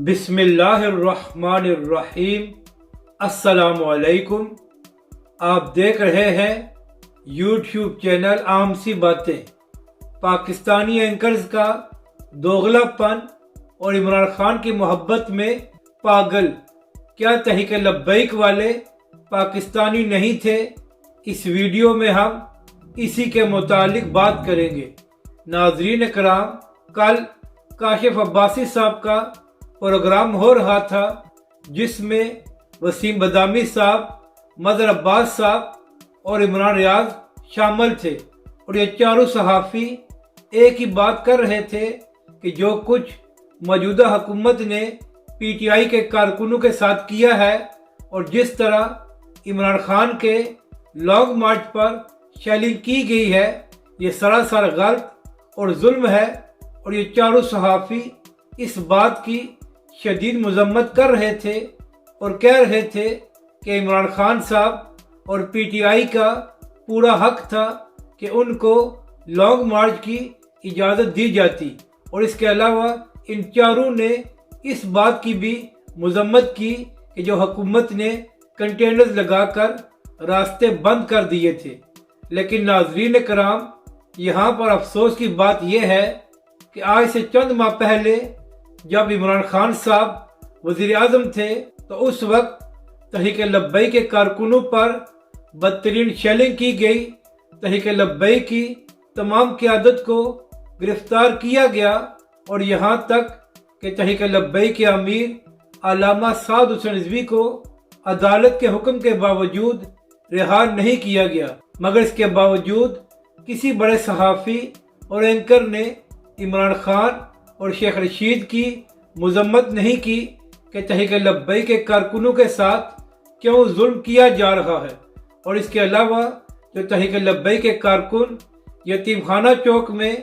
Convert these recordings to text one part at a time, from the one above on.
بسم اللہ الرحمن الرحیم۔ السلام علیکم۔ آپ دیکھ رہے ہیں یوٹیوب چینل عام سی باتیں۔ پاکستانی اینکرز کا دوغلا پن اور عمران خان کی محبت میں پاگل، کیا تحریک لبیک والے پاکستانی نہیں تھے؟ اس ویڈیو میں ہم اسی کے متعلق بات کریں گے۔ ناظرین کرام، کل کاشف عباسی صاحب کا پروگرام ہو رہا تھا جس میں وسیم بدامی صاحب، مظہر عباس صاحب اور عمران ریاض شامل تھے، اور یہ چاروں صحافی ایک ہی بات کر رہے تھے کہ جو کچھ موجودہ حکومت نے پی ٹی آئی کے کارکنوں کے ساتھ کیا ہے اور جس طرح عمران خان کے لانگ مارچ پر شیلنگ کی گئی ہے، یہ سراسر غلط اور ظلم ہے۔ اور یہ چاروں صحافی اس بات کی شدید مذمت کر رہے تھے اور کہہ رہے تھے کہ عمران خان صاحب اور پی ٹی آئی کا پورا حق تھا کہ ان کو لانگ مارچ کی اجازت دی جاتی، اور اس کے علاوہ ان چاروں نے اس بات کی بھی مذمت کی کہ جو حکومت نے کنٹینرز لگا کر راستے بند کر دیے تھے۔ لیکن ناظرین کرام، یہاں پر افسوس کی بات یہ ہے کہ آج سے چند ماہ پہلے جب عمران خان صاحب وزیر اعظم تھے تو اس وقت تحریک لبیک کے کارکنوں پر بدترین شیلنگ کی گئی۔ تحریک لبیک کی تمام قیادت کو گرفتار کیا گیا، اور یہاں تک کہ تحریک لبیک کے امیر علامہ سعد حسین رضوی کو عدالت کے حکم کے باوجود رہا نہیں کیا گیا، مگر اس کے باوجود کسی بڑے صحافی اور اینکر نے عمران خان اور شیخ رشید کی مذمت نہیں کی کہ تحریک لبیک کے کارکنوں کے ساتھ کیوں ظلم کیا جا رہا ہے۔ اور اس کے علاوہ جو تحریک لبیک کے کارکن یتیم خانہ چوک میں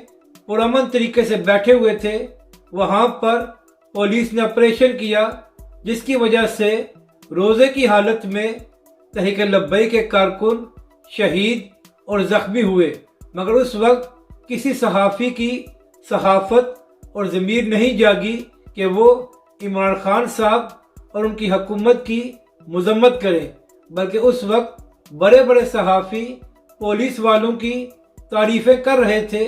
پرامن طریقے سے بیٹھے ہوئے تھے، وہاں پر پولیس نے آپریشن کیا، جس کی وجہ سے روزے کی حالت میں تحریک لبیک کے کارکن شہید اور زخمی ہوئے، مگر اس وقت کسی صحافی کی صحافت اور ضمیر نہیں جاگی کہ وہ عمران خان صاحب اور ان کی حکومت کی مذمت کریں، بلکہ اس وقت بڑے بڑے صحافی پولیس والوں کی تعریفیں کر رہے تھے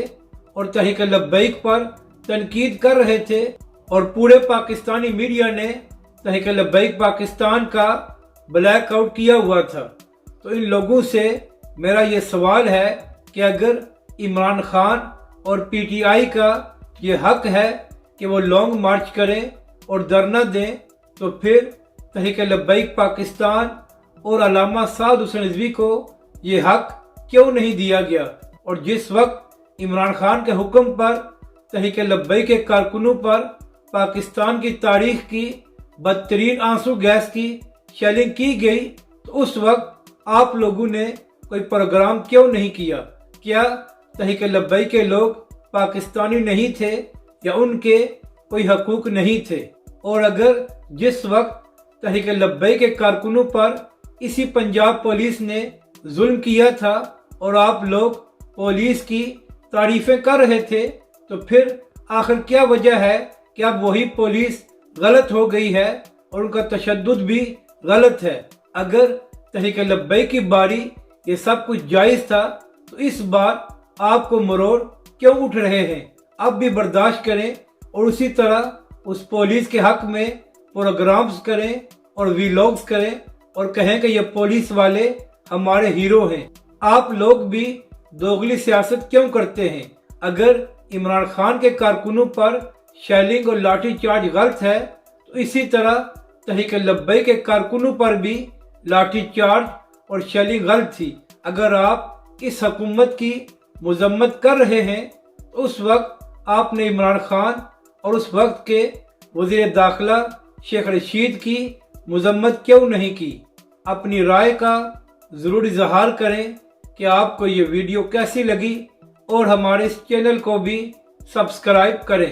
اور تحریک لبیک پر تنقید کر رہے تھے، اور پورے پاکستانی میڈیا نے تحریک لبیک پاکستان کا بلیک آؤٹ کیا ہوا تھا۔ تو ان لوگوں سے میرا یہ سوال ہے کہ اگر عمران خان اور پی ٹی آئی کا یہ حق ہے کہ وہ لانگ مارچ کریں اور دھرنا دیں، تو پھر تحریک لبیک پاکستان اور علامہ سعد حسین رضوی کو یہ حق کیوں نہیں دیا گیا؟ اور جس وقت عمران خان کے حکم پر تحریک لبیک کے کارکنوں پر پاکستان کی تاریخ کی بدترین آنسو گیس کی شیلنگ کی گئی، تو اس وقت آپ لوگوں نے کوئی پروگرام کیوں نہیں کیا؟ کیا تحریک لبیک کے لوگ پاکستانی نہیں تھے یا ان کے کوئی حقوق نہیں تھے؟ اور اگر جس وقت تحریک لبیک کے کارکنوں پر اسی پنجاب پولیس نے ظلم کیا تھا اور آپ لوگ پولیس کی تعریفیں کر رہے تھے، تو پھر آخر کیا وجہ ہے کہ اب وہی پولیس غلط ہو گئی ہے اور ان کا تشدد بھی غلط ہے؟ اگر تحریک لبیک کی باری یہ سب کچھ جائز تھا تو اس بار آپ کو مروڑ کیوں اٹھ رہے ہیں؟ اب بھی برداشت کریں اور اسی طرح اس پولیس کے حق میں پروگرامز کریں اور ویلاگز کریں اور کہیں کہ یہ پولیس والے ہمارے ہیرو ہیں۔ آپ لوگ بھی دوغلی سیاست کیوں کرتے ہیں؟ اگر عمران خان کے کارکنوں پر شیلنگ اور لاٹھی چارج غلط ہے تو اسی طرح تحریک لبیک کے کارکنوں پر بھی لاٹھی چارج اور شیلنگ غلط تھی۔ اگر آپ اس حکومت کی مذمت کر رہے ہیں تو اس وقت آپ نے عمران خان اور اس وقت کے وزیر داخلہ شیخ رشید کی مذمت کیوں نہیں کی؟ اپنی رائے کا ضرور اظہار کریں کہ آپ کو یہ ویڈیو کیسی لگی، اور ہمارے اس چینل کو بھی سبسکرائب کریں۔